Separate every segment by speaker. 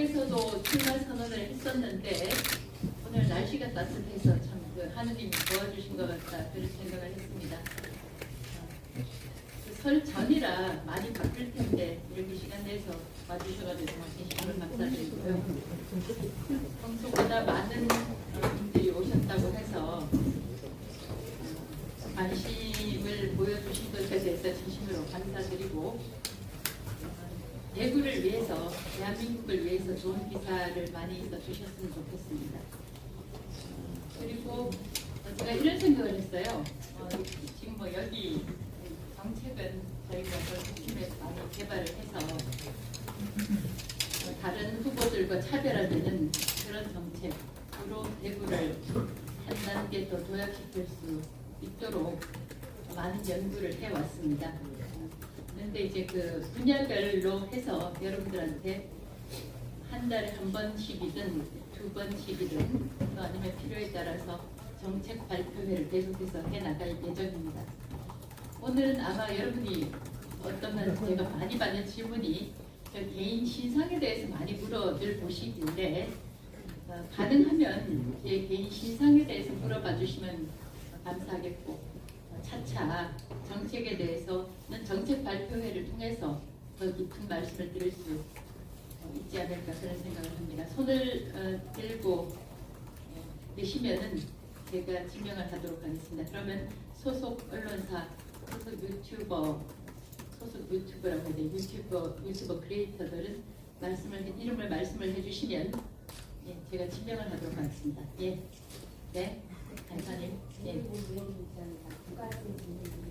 Speaker 1: 대구에서도 출마 선언을 했었는데 오늘 날씨가 따뜻해서 참 하느님이 도와주신 것 같다 그런 생각을 했습니다. 설 전이라 많이 바쁠 텐데 이렇게 시간 내서 와주셔가지고 정말 감사드리고요. 평소보다 많은 분들이 오셨다고 해서 관심을 보여주신 것에 대해서 진심으로 감사드리고 대구를 위해서 대한민국을 위해서 좋은 기사를 많이 써주셨으면 좋겠습니다. 그리고 제가 이런 생각을 했어요. 지금 뭐 여기 정책은 저희가 중심에서 많이 개발을 해서 다른 후보들과 차별화되는 그런 정책으로 대구를 한 단계 더 도약시킬 수 있도록 많은 연구를 해왔습니다. 그런데 이제 그 분야별로 해서 여러분들한테 한 달에 한 번씩이든 두 번씩이든 또 아니면 필요에 따라서 정책 발표회를 계속해서 해나갈 예정입니다. 오늘은 아마 여러분이 어떤 제가 많이 받는 질문이 저 개인 신상에 대해서 많이 물어들 보시길래 가능하면 제 개인 신상에 대해서 물어봐 주시면 감사하겠고 차차 정책에 대해서는 정책 발표회를 통해서 더 깊은 말씀을 드릴 수 있지 않을까 그런 생각을 합니다. 손을 들고 계시면은 제가 지명을 하도록 하겠습니다. 그러면 소속 언론사, 소속 유튜버라고 해야 돼요. 유튜버 크리에이터들은 이름을 말씀을 해주시면 제가 지명을 하도록 하겠습니다. 예, 네, 간사님. 예.
Speaker 2: 두 가지 질문드리는데요.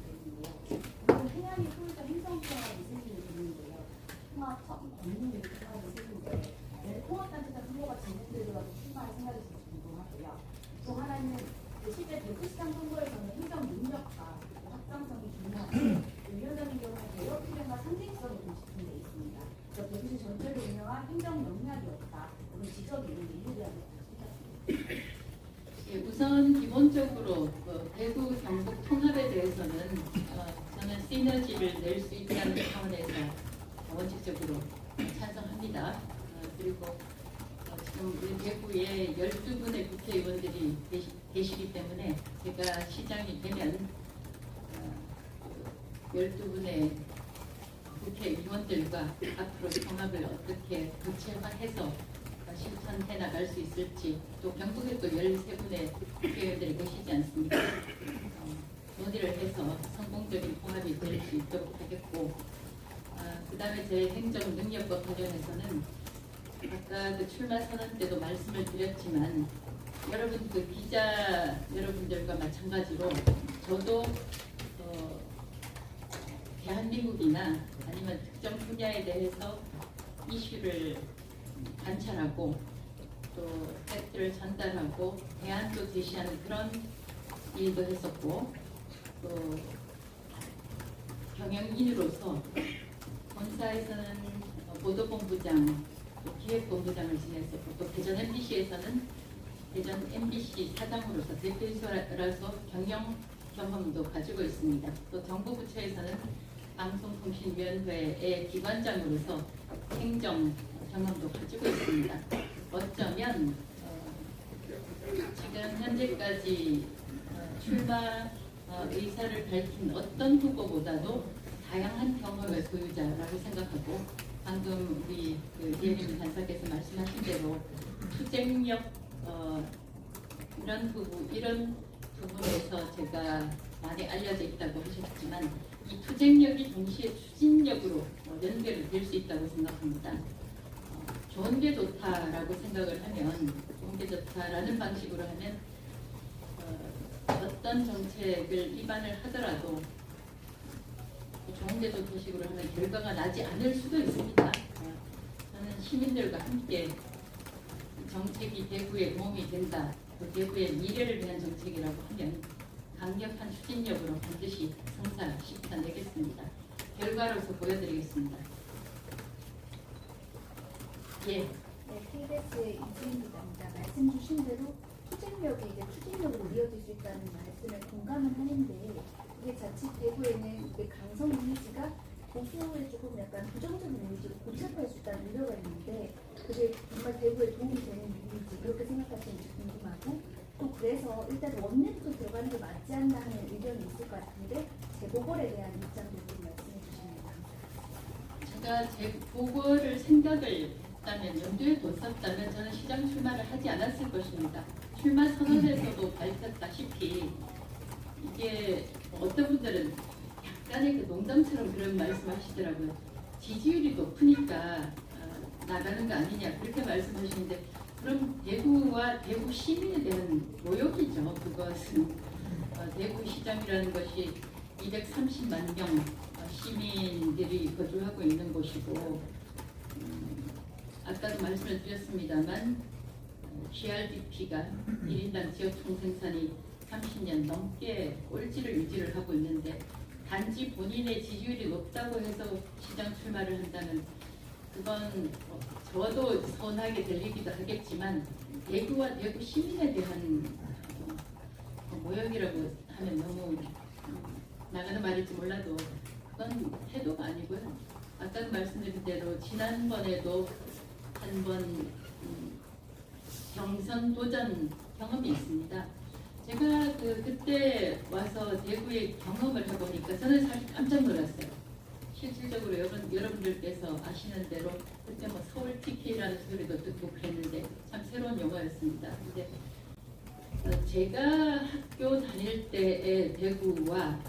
Speaker 2: 해양이 서울과 행정부가 있으시는 분인데요. 통합 첫 권능이 통합이 있으신데 통합단체장 선거가 진행되더라도 출마할 생각이 궁금하고요. 또 하나는 실제 대구시장 선거에서는 행정 능력과 확장성이 중요한데 위원장님 경우는 개혁 필요가 상징성이 좀 집중되어 있습니다. 그래서 대구시 전체를 운영한 행정 역량이 없다. 그런 지적이 있는데 이에 대한 생각입니다.
Speaker 1: 예, 우선 기본적으로 대구 경북 통합에 대해서는 저는 시너지를 낼 수 있다는 차원에서 원칙적으로 찬성합니다. 그리고 지금 우리 대구에 12분의 국회의원들이 계시기 때문에 제가 시장이 되면 12분의 국회의원들과 앞으로 통합을 어떻게 구체화해서 실천해 나갈 수 있을지, 또 경북에 또 13분의 국회의원들이 계시지 않습니까? 논의를 해서 성공적인 통합이 될 수 있도록 하겠고, 그 다음에 제 행정 능력과 관련해서는 아까 그 출마 선언 때도 말씀을 드렸지만 여러분 그 기자 여러분들과 마찬가지로 저도 대한민국이나 아니면 특정 분야에 대해서 이슈를 관찰하고 또 팩트를 전달하고 대안도 제시하는 그런 일도 했었고, 또 경영인으로서 본사에서는 보도본부장, 기획본부장을 지냈었고, 또 대전 MBC에서는 대전 MBC 사장으로서 대표이사라서 경영 경험도 가지고 있습니다. 또 정부부처에서는 방송통신위원회의 기관장으로서 행정 경험도 가지고 있습니다. 어쩌면 지금 현재까지 출마 의사를 밝힌 어떤 후보보다도 다양한 경험의 소유자라고 생각하고, 방금 우리 이혜림 간사께서 말씀하신 대로 투쟁력 이런 부분에서 제가 많이 알려져 있다고 하셨지만 이 투쟁력이 동시에 추진력으로 연결이 될 수 있다고 생각합니다. 좋은 게 좋다라고 생각을 하면, 좋은 게 좋다라는 방식으로 하면 어떤 정책을 입안을 하더라도 좋은 게 좋은 식으로 하면 결과가 나지 않을 수도 있습니다. 저는 시민들과 함께 정책이 대구에 도움이 된다, 또 대구의 미래를 위한 정책이라고 하면 강력한 추진력으로 반드시 성사시켜내겠습니다. 결과로서 보여드리겠습니다. 예.
Speaker 3: 네, KBS의 이주인 기자입니다. 말씀 주신 대로 투쟁력이 이제 추진력으로 이어질 수 있다는 말씀에 공감은 하는데, 이게 자칫 대구에는 강성 이미지가 보수에 조금 약간 부정적인 이미지로 고착할 수 있다는 우려가 있는데 그게 정말 대구에 도움이 되는 일인지 그렇게 생각하시는지 궁금하고 또 그래서 일단 원내부터 들어가는 게 맞지 않나는 의견이 있을 것 같은데 재보궐에 대한 입장도 좀 말씀해 주시면 감사하겠습니다.
Speaker 1: 제가 제 보궐을 생각을 했다면 염두에 뒀었다면 저는 시장 출마를 하지 않았을 것입니다. 출마 선언에서도 밝혔다시피 이게 어떤 분들은 약간의 그 농담처럼 그런 말씀하시더라고요. 지지율이 높으니까 나가는 거 아니냐 그렇게 말씀하시는데 그럼 대구와 대구 시민에 대한 모욕이죠. 그것은 대구시장이라는 것이 230만 명 시민들이 거주하고 있는 곳이고 아까도 말씀을 드렸습니다만 GRDP가 1인당 지역총 생산이 30년 넘게 꼴찌를 유지를 하고 있는데 단지 본인의 지지율이 높다고 해서 시장 출마를 한다면 그건 저도 서운하게 들리기도 하겠지만 대구와 대구 시민에 대한 모욕이라고 하면 너무 나가는 말일지 몰라도 그건 태도가 아니고요. 아까 말씀드린 대로 지난번에도 한번 경선 도전 경험이 있습니다. 제가 그때 와서 대구에 경험을 해보니까 저는 사실 깜짝 놀랐어요. 실질적으로 여러분들께서 아시는 대로 그때 뭐 서울 TK라는 소리도 듣고 그랬는데 참 새로운 용어였습니다. 근데 제가 학교 다닐 때의 대구와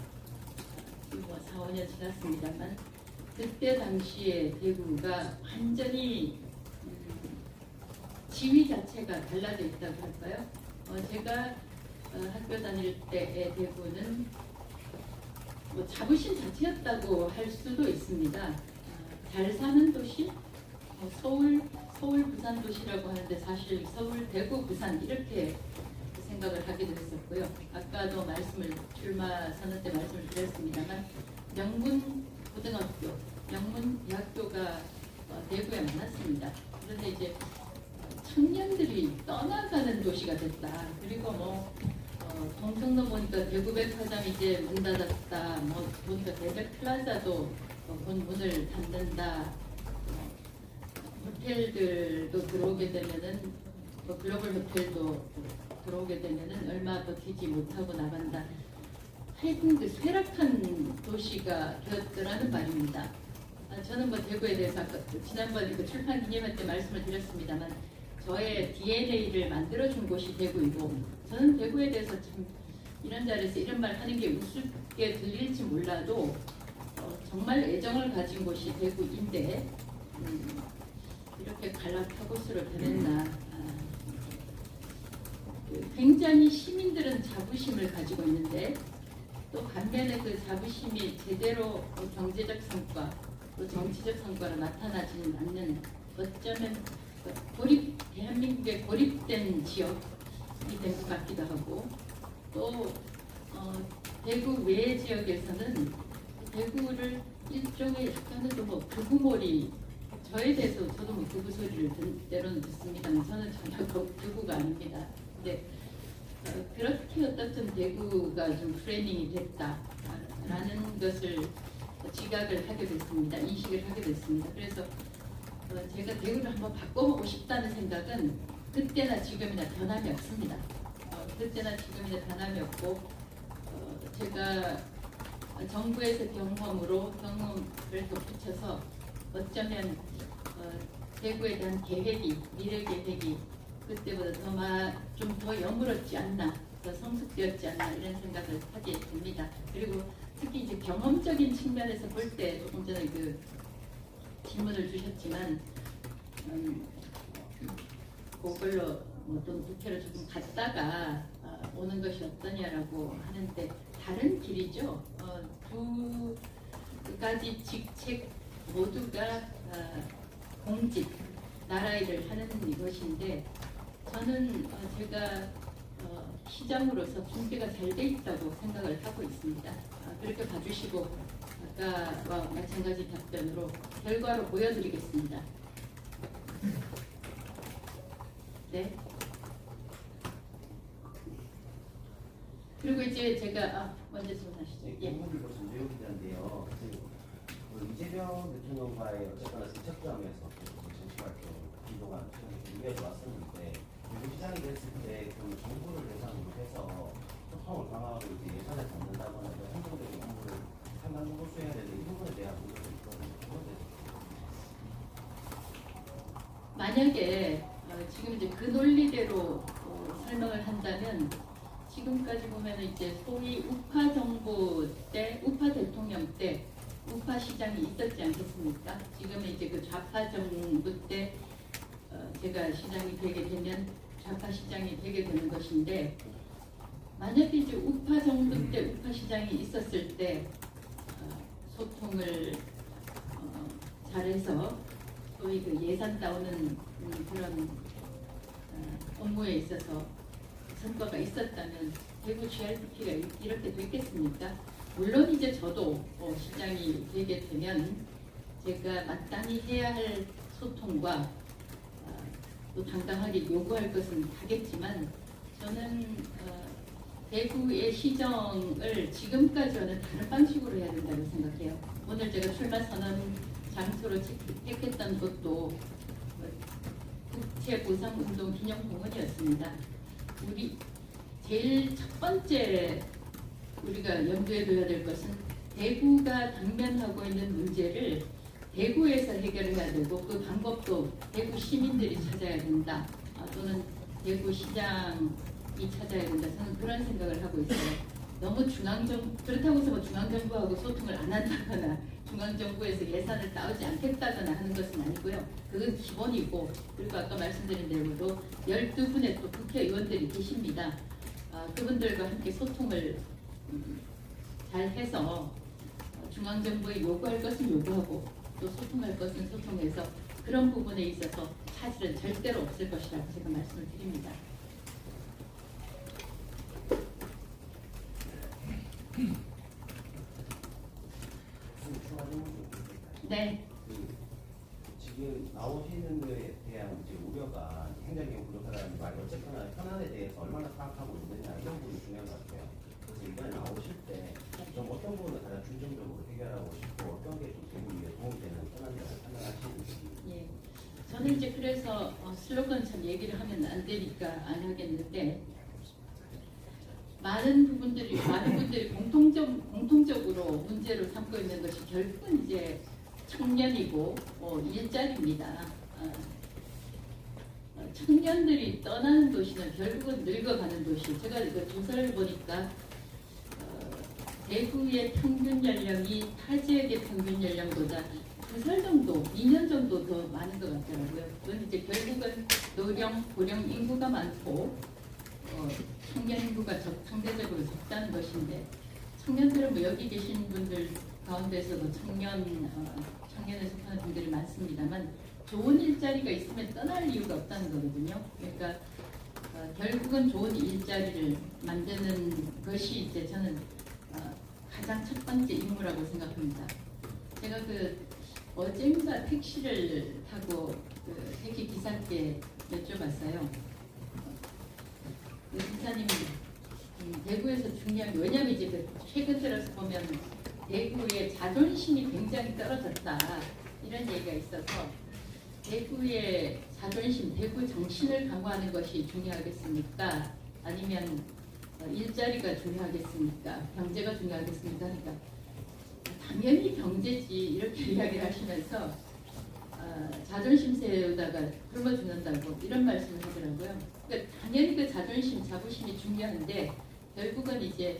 Speaker 1: 뭐 4, 5년 지났습니다만 그때 당시에 대구가 완전히 지위 자체가 달라져 있다고 할까요? 제가 학교 다닐 때의 대구는 뭐 자부심 자체였다고 할 수도 있습니다. 잘 사는 도시, 서울, 부산 도시라고 하는데 사실 서울, 대구, 부산 이렇게 생각을 하게 됐었고요. 아까도 출마 선언 때 말씀을 드렸습니다만 명문 고등학교, 명문 대학교가 대구에 많았습니다. 그런데 이제 청년들이 떠나가는 도시가 됐다. 그리고 뭐 동성로 보니까 대구백화점 이제 문 닫았다. 뭐 보니까 대백플라자도 곧 문을 닫는다. 호텔들도 들어오게 되면은 글로벌 호텔도 들어오게 되면은 얼마 버티지 못하고 나간다. 하여튼 그 쇠락한 도시가 되었더라는 말입니다. 저는 뭐 대구에 대해서 아까 지난번에 출판 기념회 때 말씀을 드렸습니다만 저의 DNA를 만들어준 곳이 대구이고 저는 대구에 대해서 참 이런 자리에서 이런 말 하는 게 우습게 들릴지 몰라도 정말 애정을 가진 곳이 대구인데 이렇게 갈라파고스로 변했나. 굉장히 시민들은 자부심을 가지고 있는데 또 반면에 그 자부심이 제대로 경제적 성과 또 정치적 성과로 나타나지는 않는 어쩌면 대한민국의 고립된 지역이 된 것 같기도 하고 또 대구 외 지역에서는 대구를 일종의 약간은 뭐 극우몰이 저에 대해서 저도 뭐 극우 소리를 때로는 듣습니다만 저는 전혀 극우가 아닙니다. 근데 그렇게 어떻든 대구가 좀 프레이밍이 됐다라는 것을 지각을 하게 됐습니다. 인식을 하게 됐습니다. 그래서 제가 대구를 한번 바꿔보고 싶다는 생각은 그때나 지금이나 변함이 없습니다. 그때나 지금이나 변함이 없고 제가 정부에서 경험을 덧붙여서 어쩌면 대구에 대한 계획이 미래 계획이 그때보다 좀 더 여물었지 않나, 더 성숙되었지 않나 이런 생각을 하게 됩니다. 그리고 특히 이제 경험적인 측면에서 볼 때 조금 전에 그 질문을 주셨지만 그걸로 어떤 국회를 조금 갔다가 오는 것이 어떠냐라고 하는데 다른 길이죠. 두 가지 직책 모두가 공직, 나라 일을 하는 것인데 저는 제가 시장으로서 준비가 잘 돼 있다고 생각을 하고 있습니다. 그렇게 봐주시고 아까와 마찬가지 답변으로 결과로 보여드리겠습니다. 네. 그리고 이제 제가 먼저 질문하시죠. 예.
Speaker 4: 질문을 더 전제해야 되는데요. 이제 이재명 대통령과의 어쨌거나 대척점에서 정치 활동 기도가 이어져 왔었는데 대구 시장이 됐을 때 그 정부를 대상으로 해서 소통을 강화하고 이제 예산을 잡는다거나 이런 행정적인 업무를 상당히 호소해야 되는 이 부분에 대한 문제도 있거든요.
Speaker 1: 만약에 지금 이제 그 논리대로 설명을 한다면 지금까지 보면 이제 소위 우파 정부 때, 우파 대통령 때 우파 시장이 있었지 않겠습니까? 지금은 이제 그 좌파 정부 때 제가 시장이 되게 되면 좌파 시장이 되게 되는 것인데, 만약에 이제 우파 정부 때 우파 시장이 있었을 때 소통을 잘해서 소위 그 예산 따오는 그런 업무에 있어서 성과가 있었다면 대구 GRPP가 이렇게 됐겠습니까? 물론 이제 저도 시장이 되게 되면 제가 마땅히 해야 할 소통과 또 당당하게 요구할 것은 하겠지만, 저는 대구의 시정을 지금까지와는 다른 방식으로 해야 된다고 생각해요. 오늘 제가 출마 선언 장소로 택했던 것도 국채보상운동 기념공원이었습니다. 우리 제일 첫 번째 우리가 염두에 둬야 될 것은 대구가 당면하고 있는 문제를 대구에서 해결해야 되고, 그 방법도 대구 시민들이 찾아야 된다. 또는 대구 시장이 찾아야 된다. 저는 그런 생각을 하고 있어요. 너무 그렇다고 해서 중앙정부하고 소통을 안 한다거나 중앙정부에서 예산을 따오지 않겠다거나 하는 것은 아니고요. 그건 기본이고, 그리고 아까 말씀드린 대로도 12분의 또 국회의원들이 계십니다. 그분들과 함께 소통을 잘 해서 중앙정부에 요구할 것은 요구하고 또 소통할 것은 소통해서 그런 부분에 있어서 사실은 절대로 없을 것이라고 제가 말씀을 드립니다. 네.
Speaker 4: 지금 나오시는 거에 대한 이제 우려가 행정경 부족하다는 말이 어쨌거나 현안에 대해서 얼마나 파악하고 있느냐 이런 부분이 중요한 것 같아요. 그래서 이번에 나오실 때 좀 어떤 부분을 가장 중점적으로 해결하고 싶고 어떤 게 좀 대구에 도움이 되는 현안이라고 판단하시는지.
Speaker 1: 예. 저는 이제 그래서 슬로건 참 얘기를 하면 안 되니까 안 하겠는데, 많은 분들이 공통적으로 문제로 삼고 있는 것이 결국은 이제 청년이고 일자리입니다. 청년들이 떠나는 도시는 결국은 늙어가는 도시. 제가 이거 조사를 보니까 대구의 평균 연령이 타 지역의 평균 연령보다 2살 정도, 2년 정도 더 많은 것 같더라고요. 그건 이제 결국은 노령, 고령 인구가 많고 청년 인구가 상대적으로 적다는 것인데, 청년들은 뭐 여기 계신 분들 가운데서도 청년에 속하는 분들이 많습니다만 좋은 일자리가 있으면 떠날 이유가 없다는 거거든요. 그러니까 결국은 좋은 일자리를 만드는 것이 이제 저는 가장 첫 번째 임무라고 생각합니다. 제가 어젠가 택시를 타고 택시 기사께 여쭤봤어요. 그 기사님이 대구에서 중요한 게, 왜냐하면 이제 최근 들어서 보면 대구의 자존심이 굉장히 떨어졌다 이런 얘기가 있어서, 대구의 자존심, 대구 정신을 강화하는 것이 중요하겠습니까? 아니면 일자리가 중요하겠습니까? 경제가 중요하겠습니까? 그러니까 당연히 경제지 이렇게 이야기를 하시면서 자존심 세우다가 굶어 죽는다고 이런 말씀을 하더라고요. 그러니까 당연히 그 자존심, 자부심이 중요한데 결국은 이제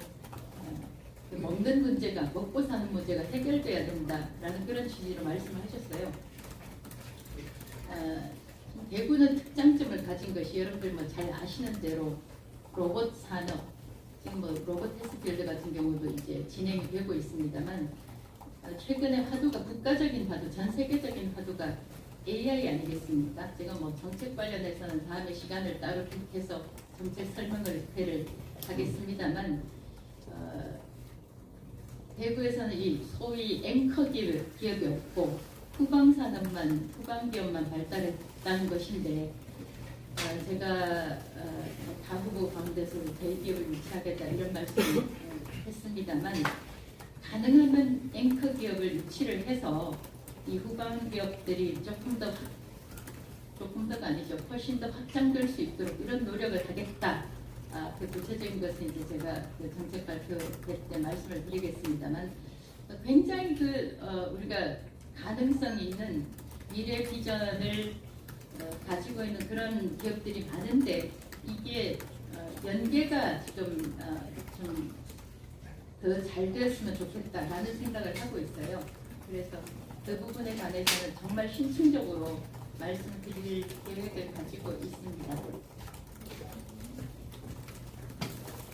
Speaker 1: 먹는 문제가, 먹고 사는 문제가 해결돼야 된다라는 그런 취지로 말씀을 하셨어요. 대구는 특장점을 가진 것이 여러분들 뭐 잘 아시는 대로 로봇 산업, 지금 뭐 로봇 테스트필드 같은 경우도 이제 진행이 되고 있습니다만, 최근에 화두가 국가적인 화두, 전 세계적인 화두가 AI 아니겠습니까? 제가 뭐 정책 관련해서는 다음에 시간을 따로 픽해서 정책 설명을 하겠습니다만, 대구에서는 이 소위 앵커 기업이 없고 후방산업만, 후방기업만 발달했다는 것인데, 제가 다 후보 가운데서 대기업을 유치하겠다 이런 말씀을 했습니다만, 가능하면 앵커 기업을 유치를 해서 이 후방 기업들이 조금 더가 아니죠. 훨씬 더 확장될 수 있도록 이런 노력을 하겠다. 그 구체적인 것은 이제 제가 그 정책 발표할 때 말씀을 드리겠습니다만 굉장히 우리가 가능성 있는 미래 비전을 가지고 있는 그런 기업들이 많은데 이게 연계가 좀 더 잘 되었으면 좋겠다라는 생각을 하고 있어요. 그래서 그 부분에 관해서는 정말 신층적으로 말씀드릴 계획을 가지고 있습니다.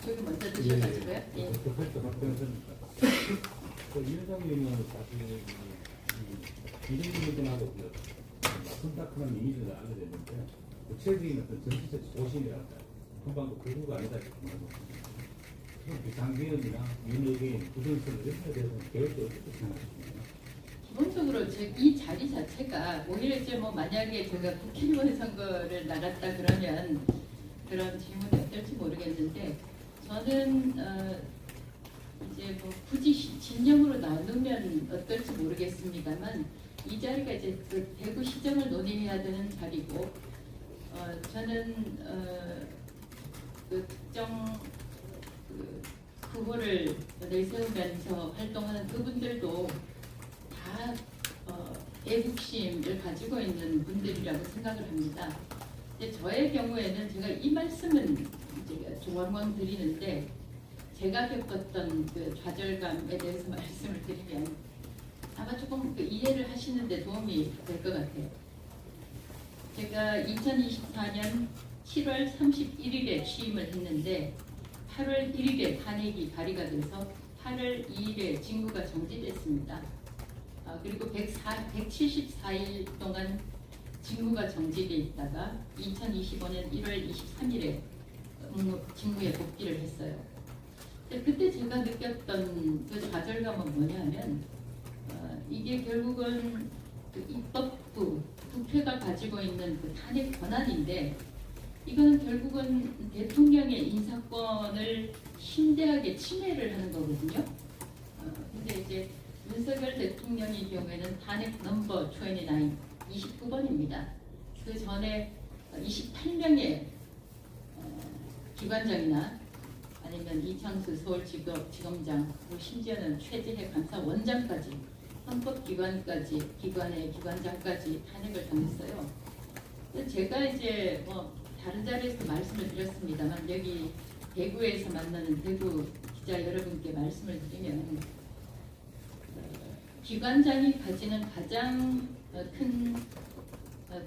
Speaker 1: 저기 먼저 드셔가지고요. 예.
Speaker 5: 이회장님은 사실 이정민하고 손딱한 이미지를 알게 됐는데 구체적인 어떤 정치적 소신이랄까 금방도 그구가 아니다 싶습니다. 비상계엄이나 윤여개인 부정선을 이런 데 대해서는 계획도 어떻게 생각하십니까?
Speaker 1: 기본적으로 이 자리 자체가 오히려 이제 만약에 제가 국회의원 선거를 나갔다 그러면 그런 질문이 어떨지 모르겠는데 저는 이제 굳이 진영으로 나누면 어떨지 모르겠습니다만 이 자리가 이제 그 대구 시정을 논의해야 되는 자리고 저는 그 특정 후보를 내세우면서 활동하는 그분들도 다 애국심을 가지고 있는 분들이라고 생각을 합니다. 근데 저의 경우에는 제가 이 말씀은 이제 조왕왕 드리는데 제가 겪었던 그 좌절감에 대해서 말씀을 드리면 아마 조금 이해를 하시는 데 도움이 될 것 같아요. 제가 2024년 7월 31일에 취임을 했는데 8월 1일에 탄핵이 발의가 돼서 8월 2일에 직무가 정지됐습니다. 그리고 174일 동안 직무가 정지돼 있다가 2025년 1월 23일에 직무에 복귀를 했어요. 그때 제가 느꼈던 그 좌절감은 뭐냐면 이게 결국은 그 입법부, 국회가 가지고 있는 그 탄핵 권한인데 이거는 결국은 대통령의 인사권을 심대하게 침해를 하는 거거든요. 근데 이제 윤석열 대통령의 경우에는 탄핵 넘버 29, 29번입니다. 그 전에 28명의 기관장이나 아니면 이창수 서울지검장, 그리고 심지어는 최재해 감사원장까지 헌법기관의 기관장까지 탄핵을 당했어요. 제가 이제 다른 자리에서 말씀을 드렸습니다만 여기 대구에서 만나는 대구 기자 여러분께 말씀을 드리면 기관장이 가지는 가장 큰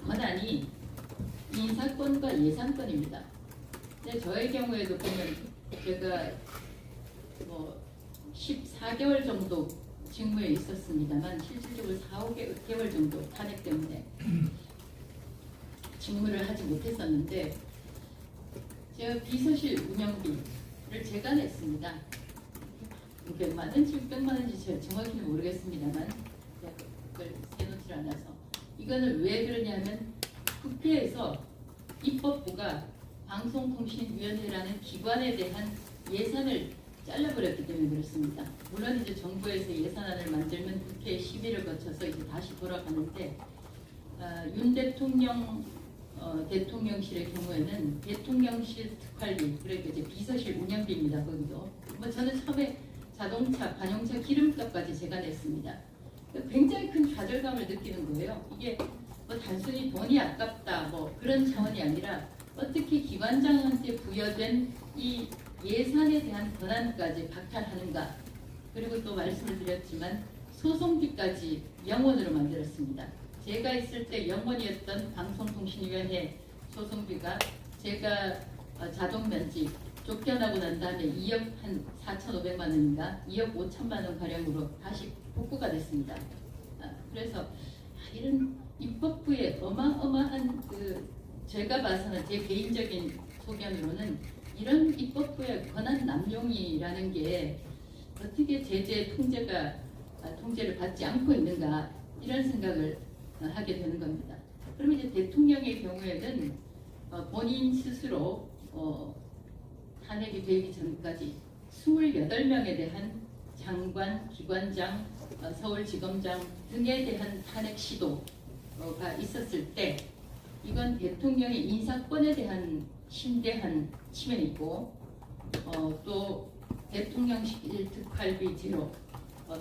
Speaker 1: 권한이 인사권과 예산권입니다. 근데 저의 경우에도 보면 제가 14개월 정도 직무에 있었습니다만 실질적으로 4, 5개월 정도 탄핵 때문에 직무를 하지 못했었는데 제가 비서실 운영비를 제가 냈습니다. 600만 원인지 600만 원인지 정확히는 모르겠습니다만 그걸 세놓지 않아서 이거는 왜 그러냐면 국회에서 입법부가 방송통신위원회라는 기관에 대한 예산을 잘라버렸기 때문에 그렇습니다. 물론 이제 정부에서 예산안을 만들면 국회 심의를 거쳐서 이제 다시 돌아가는데 윤 대통령 대통령실의 경우에는 대통령실 특활비, 그러니까 이제 비서실 운영비입니다. 거기도 저는 처음에 자동차, 관용차 기름값까지 제가 냈습니다. 굉장히 큰 좌절감을 느끼는 거예요. 이게 단순히 돈이 아깝다 그런 차원이 아니라 어떻게 기관장한테 부여된 이 예산에 대한 권한까지 박탈하는가. 그리고 또 말씀을 드렸지만 소송비까지 영원으로 만들었습니다. 제가 있을 때 영원이었던 방송통신위원회 소송비가 제가 자동면직 쫓겨나고 난 다음에 2억 한 4,500만 원인가 2억 5천만 원 가량으로 다시 복구가 됐습니다. 그래서 이런 입법부의 어마어마한 제가 봐서는 제 개인적인 소견으로는 이런 입법부의 권한 남용이라는 게 어떻게 제재 통제를 받지 않고 있는가 이런 생각을 하게 되는 겁니다. 그러면 이제 대통령의 경우에는 본인 스스로 탄핵이 되기 전까지 28명에 대한 장관, 기관장, 서울지검장 등에 대한 탄핵 시도가 있었을 때 이건 대통령의 인사권에 대한 심대한 침해이고 또 대통령실 특활비 제로,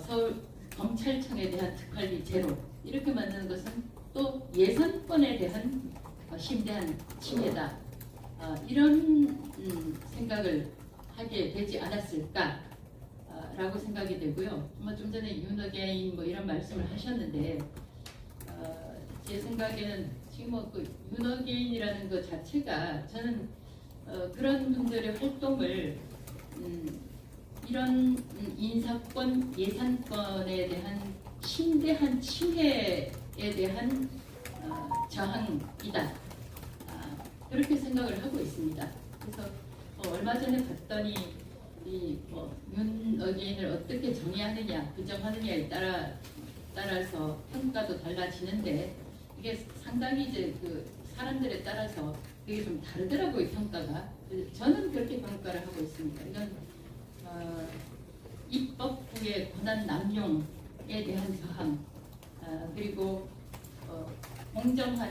Speaker 1: 서울 검찰청에 대한 특활비 제로 이렇게 만드는 것은 또 예산권에 대한 심대한 침해다. 이런 생각을 하게 되지 않았을까라고 생각이 되고요. 좀 전에 윤어게인 뭐 이런 말씀을 하셨는데 제 생각에는 지금 그 윤어게인이라는 것 자체가 저는 그런 분들의 활동을 이런 인사권, 예산권에 대한 심대한 침해에 대한 저항이다. 그렇게 생각을 하고 있습니다. 그래서 얼마 전에 봤더니 윤어게인을 어떻게 정의하느냐, 부정하느냐에 따라서 평가도 달라지는데 이게 상당히 이제 그 사람들에 따라서 그게 좀 다르더라고요, 평가가. 저는 그렇게 평가를 하고 있습니다. 이건 입법부의 권한 남용에 대한 저항, 그리고 공정한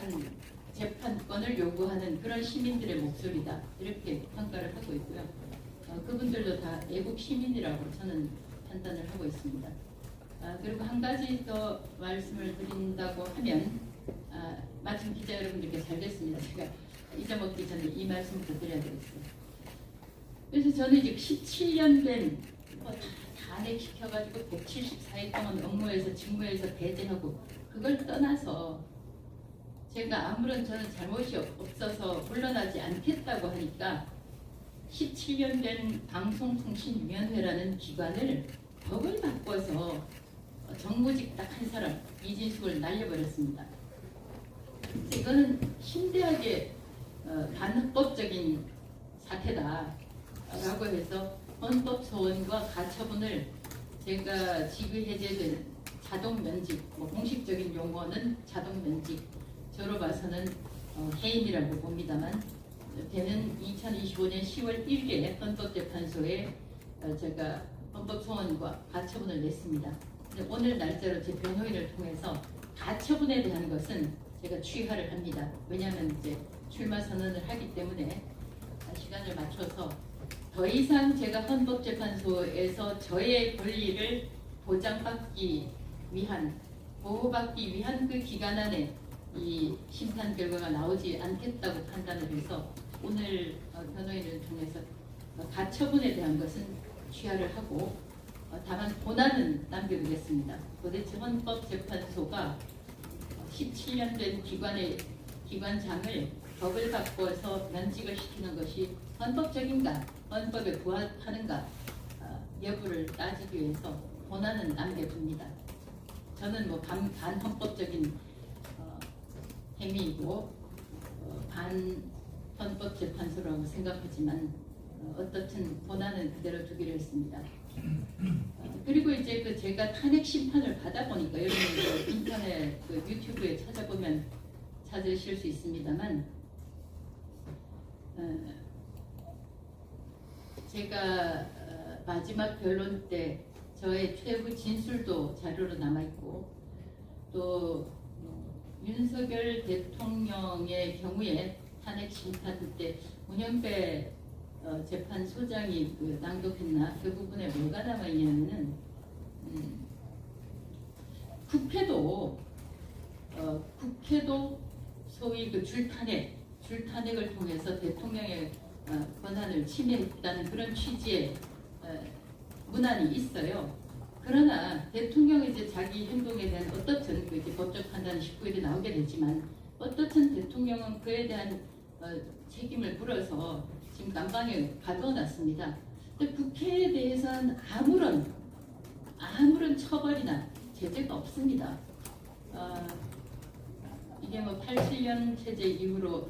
Speaker 1: 재판권을 요구하는 그런 시민들의 목소리다. 이렇게 평가를 하고 있고요. 그분들도 다 애국 시민이라고 저는 판단을 하고 있습니다. 그리고 한 가지 더 말씀을 드린다고 하면 마침 기자 여러분들께 잘 됐습니다. 제가 잊어먹기 전에 이 말씀부터 드려야 되겠어요. 그래서 저는 이제 17년 된 탄핵시켜가지고 174일 동안 업무에서 직무에서 배제하고 그걸 떠나서 제가 아무런 저는 잘못이 없어서 물러나지 않겠다고 하니까 17년 된 방송통신위원회라는 기관을 법을 바꿔서 정무직 딱 한 사람 이진숙을 날려버렸습니다. 이거는 심대하게 반헌법적인 사태다라고 해서 헌법 소원과 가처분을 제가 직위 해제된 자동 면직, 공식적인 용어는 자동 면직, 저로 봐서는 해임이라고 봅니다만 되는 2025년 10월 1일에 헌법재판소에 제가 헌법 소원과 가처분을 냈습니다. 오늘 날짜로 제 변호인을 통해서 가처분에 대한 것은 제가 취하를 합니다. 왜냐하면 이제 출마 선언을 하기 때문에 시간을 맞춰서 더 이상 제가 헌법재판소에서 저의 권리를 보장받기 위한, 보호받기 위한 그 기간 안에 이 심판 결과가 나오지 않겠다고 판단을 해서 오늘 변호인을 통해서 가처분에 대한 것은 취하를 하고 다만 본안은 남겨두겠습니다. 도대체 헌법재판소가 17년 된 기관장을 법을 바꿔서 면직을 시키는 것이 헌법적인가, 헌법에 부합하는가 여부를 따지기 위해서 본안은 남겨둡니다. 저는 뭐 반헌법적인 행위이고 반헌법재판소라고 생각하지만 어떻든 본안은 그대로 두기로 했습니다. 그리고 이제 제가 탄핵 심판을 받아보니까 여러분 인터넷 유튜브에 찾아보면 찾으실 수 있습니다만 제가 마지막 변론 때 저의 최후 진술도 자료로 남아있고 또 윤석열 대통령의 경우에 탄핵 심판 때 문영배 재판소장이 낭독했나 그 부분에 뭐가 남아있냐면은 국회도 소위 줄탄핵을 통해서 대통령의 권한을 침해했다는 그런 취지의 문안이 있어요. 그러나 대통령이 이제 자기 행동에 대한 어떻든 이렇게 법적 판단 19일에 나오게 되지만 어떻든 대통령은 그에 대한 책임을 물어서 지금 감방에 가둬놨습니다. 근데 국회에 대해서는 아무런 처벌이나 제재가 없습니다. 이게 뭐 87년 체제 이후로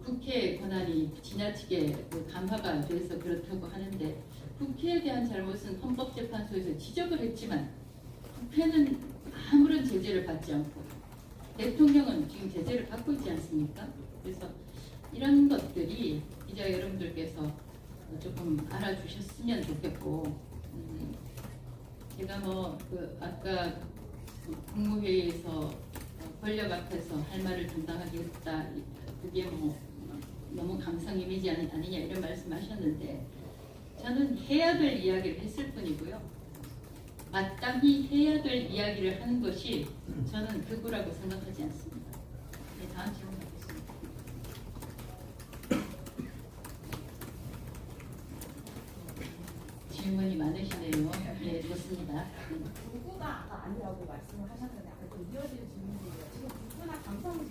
Speaker 1: 국회의 권한이 지나치게 강화가 돼서 그렇다고 하는데 국회에 대한 잘못은 헌법재판소에서 지적을 했지만 국회는 아무런 제재를 받지 않고 대통령은 지금 제재를 받고 있지 않습니까? 그래서 이런 것들이 기자 여러분들께서 조금 알아주셨으면 좋겠고 제가 아까 국무회의에서 권력 앞에서 할 말을 담당하겠다, 그게 너무 감성 이미지 아니냐 이런 말씀하셨는데, 저는 해야 될 이야기를 했을 뿐이고요. 마땅히 해야 될 이야기를 하는 것이 저는 극우라고 생각하지 않습니다. 네, 다음 질문 받겠습니다. 질문이 많으시네요. 네, 좋습니다.
Speaker 2: 누구가 아까 아니라고 말씀을 하셨는데 아까 또 이어지는 질문이에요. 지금 누구나 강성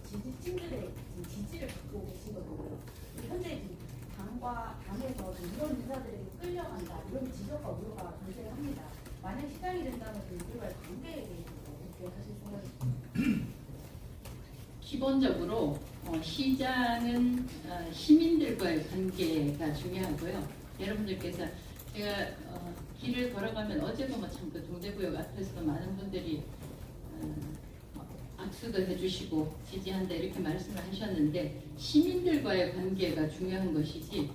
Speaker 2: 지지층들의 지지를 받고 계시거든요. 현재 지금 당에서 이런 인사들에게 끌려간다 이런 지적과 우려가 존재를 합니다. 만약 시장이 된다면 이들과의 관계에 대해서 어떻게 하실 생각이십니까?
Speaker 1: 기본적으로 시장은 시민들과의 관계가 중요하고요. 여러분들께서 제가 길을 걸어가면 어제도 참 그 동대구역 앞에서도 많은 분들이 악수도 해주시고 지지한다 이렇게 말씀을 하셨는데, 시민들과의 관계가 중요한 것이지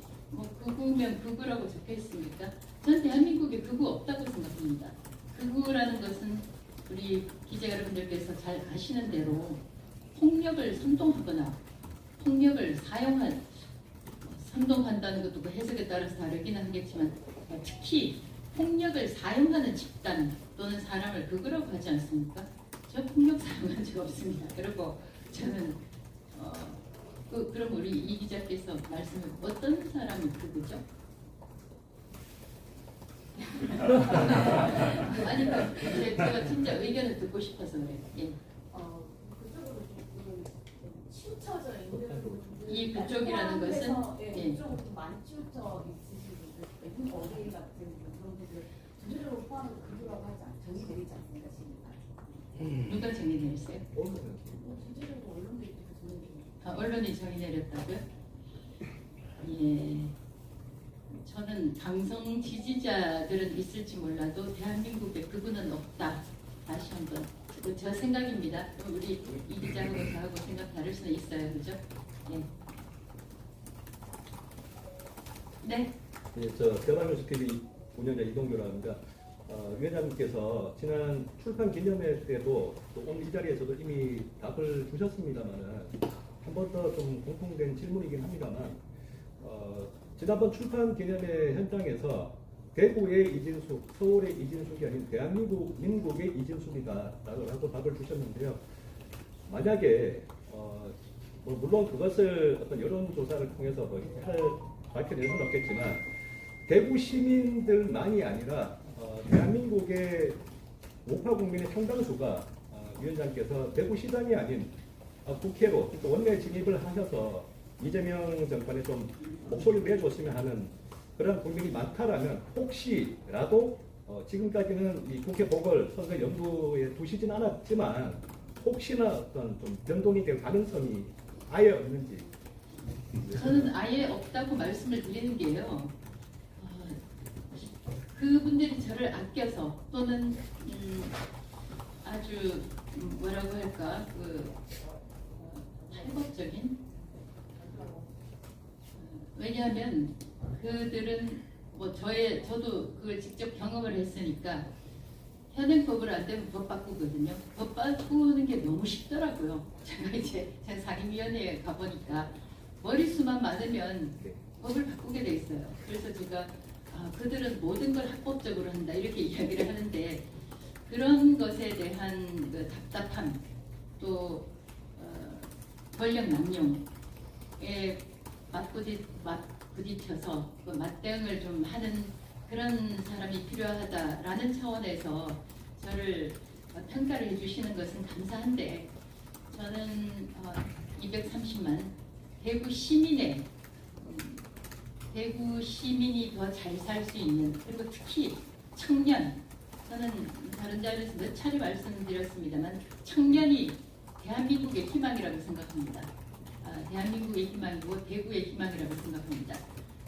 Speaker 1: 극우면 극우라고 적혀 있습니까? 저는 대한민국에 극우 없다고 생각합니다. 극우라는 것은 우리 기자 여러분들께서 잘 아시는 대로 폭력을 선동하거나 폭력을 선동한다는 것도 그 해석에 따라서 다르기는 하겠지만, 특히 폭력을 사용하는 집단 또는 사람을 극우라고 하지 않습니까? 저 폭력 사용한 적 없습니다. 그리고 저는 그럼 우리 이 기자께서 말씀을 어떤 사람이 극우죠? 아니 제가 진짜 의견을 듣고 싶어서 그래요. 예.
Speaker 2: 그쪽으로 조금 치우쳐져 있는
Speaker 1: 이 그쪽이라는 것은 예.
Speaker 2: 그쪽으로 좀 많이 치우쳐 있으신 분들, 어린이 같은 그런 분들 전체적으로 포함해서 그거라고 하지 정의되지 않습니까 지금?
Speaker 1: 누가 정의 내렸어요?
Speaker 2: 전체적으로 언론도 이렇게 정의됩니다.
Speaker 1: 언론이 정의 내렸다고요? 예. 저는 강성 지지자들은 있을지 몰라도 대한민국에 그분은 없다. 다시 한번 저 생각입니다. 우리 이 기자하고 저하고 생각 다를 수는 있어요, 그죠? 예. 네.
Speaker 6: 예, 저 대만뉴스 TV 운영자 이동규라 합니다. 위원장님께서 지난 출판 기념회 때도 또 오늘 이 자리에서도 이미 답을 주셨습니다만은 한 번 더 좀 공통된 질문이긴 합니다만, 지난번 출판 기념회 현장에서 대구의 이진숙, 서울의 이진숙이 아닌 대한민국의 이진숙이다라고 답을 주셨는데요. 만약에 물론 그것을 어떤 여론조사를 통해서 밝혀낼 수는 없겠지만, 대구 시민들만이 아니라 대한민국의 우파 국민의 상당수가 위원장께서 대구시장이 아닌 국회로 또 원내 진입을 하셔서 이재명 정권에 좀 목소리를 내줬으면 하는 그런 국민이 많다라면, 혹시라도 지금까지는 이 국회 보궐선거 연두에 두시진 않았지만 혹시나 어떤 좀 변동이 될 가능성이 아예 없는지.
Speaker 1: 저는 아예 없다고 말씀을 드리는 게요. 그분들이 저를 아껴서 또는 아주 뭐라고 할까 탈법적인, 왜냐하면 그들은 저도 그걸 직접 경험을 했으니까 현행법을 안 되면 법 바꾸거든요. 법 바꾸는 게 너무 쉽더라고요. 제가 상임위원회에 가보니까 머릿수만 많으면 법을 바꾸게 돼 있어요. 그래서 제가 그들은 모든 걸 합법적으로 한다 이렇게 이야기를 하는데, 그런 것에 대한 그 답답함, 또 권력 남용에 맞부딪혀서 그 맞대응을 좀 하는 그런 사람이 필요하다라는 차원에서 저를 평가를 해주시는 것은 감사한데, 저는 230만 대구 시민의 대구 시민이 더 잘 살 수 있는, 그리고 특히 청년, 저는 다른 자리에서 몇 차례 말씀드렸습니다만 청년이 대한민국의 희망이라고 생각합니다. 대한민국의 희망이고 대구의 희망이라고 생각합니다.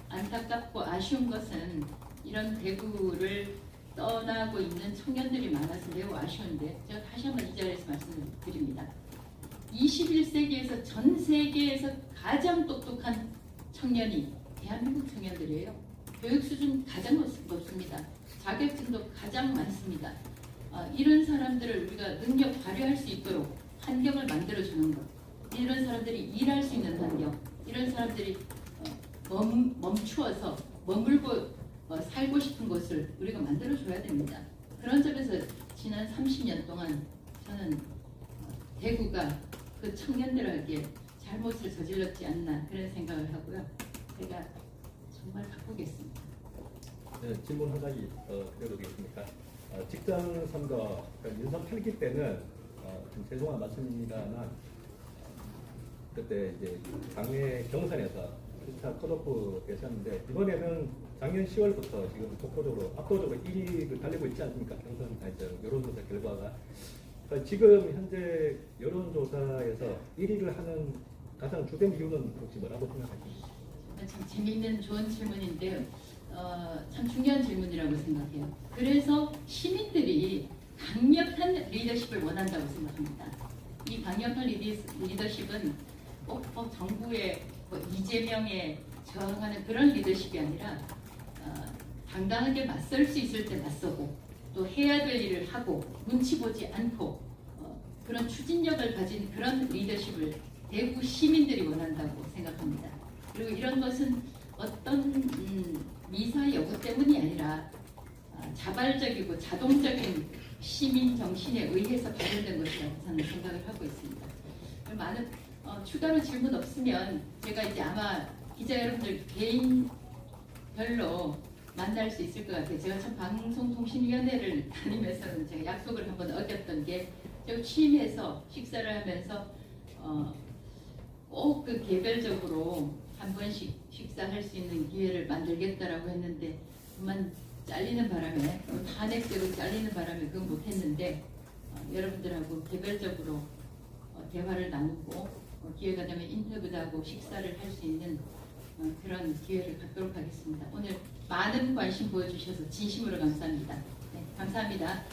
Speaker 1: 안타깝고 아쉬운 것은 이런 대구를 떠나고 있는 청년들이 많아서 매우 아쉬운데, 제가 다시 한번 이 자리에서 말씀드립니다. 21세기에서 전 세계에서 가장 똑똑한 청년이 대한민국 청년들이에요. 교육 수준 가장 높습니다. 자격증도 가장 많습니다. 이런 사람들을 우리가 능력 발휘할 수 있도록 환경을 만들어주는 것, 이런 사람들이 일할 수 있는 환경, 이런 사람들이 멈추어서 머물고 살고 싶은 곳을 우리가 만들어줘야 됩니다. 그런 점에서 지난 30년 동안 저는 대구가 그 청년들에게 잘못을 저질렀지 않나 그런 생각을 하고요. 제가 정말 바꾸겠습니다.
Speaker 6: 네, 질문 한 가지 드려도 되겠습니까? 직장 선거 윤석 8기 때는 좀 죄송한 말씀입니다만 그때 이제 당내 경선에서 1차 컷오프 되셨는데 이번에는 작년 10월부터 지금 독보적으로 압도적으로 1위를 달리고 있지 않습니까? 경선 여론조사 결과가 지금 현재 여론조사에서 1위를 하는 가장 주된 이유는 혹시 뭐라고 생각하십니까?
Speaker 1: 참 재미있는 좋은 질문인데요. 참 중요한 질문이라고 생각해요. 그래서 시민들이 강력한 리더십을 원한다고 생각합니다. 이 강력한 리더십은 꼭 정부의 이재명에 저항하는 그런 리더십이 아니라 당당하게 맞설 수 있을 때 맞서고 또 해야 될 일을 하고 눈치 보지 않고 그런 추진력을 가진 그런 리더십을 대구 시민들이 원한다고 생각합니다. 그리고 이런 것은 어떤 미사 여부 때문이 아니라 자발적이고 자동적인 시민 정신에 의해서 발현된 것이라고 저는 생각을 하고 있습니다. 많은 추가로 질문 없으면 제가 이제 아마 기자 여러분들 개인별로 만날 수 있을 것 같아요. 제가 참 방송통신위원회를 다니면서는 제가 약속을 한번 어겼던 게 제가 취임해서 식사를 하면서 꼭 그 개별적으로 한 번씩 식사할 수 있는 기회를 만들겠다라고 했는데 그만 잘리는 바람에 탄핵되고 잘리는 바람에 그건 못했는데 여러분들하고 개별적으로 대화를 나누고 기회가 되면 인터뷰도 하고 식사를 할 수 있는 그런 기회를 갖도록 하겠습니다. 오늘 많은 관심 보여주셔서 진심으로 감사합니다. 네, 감사합니다.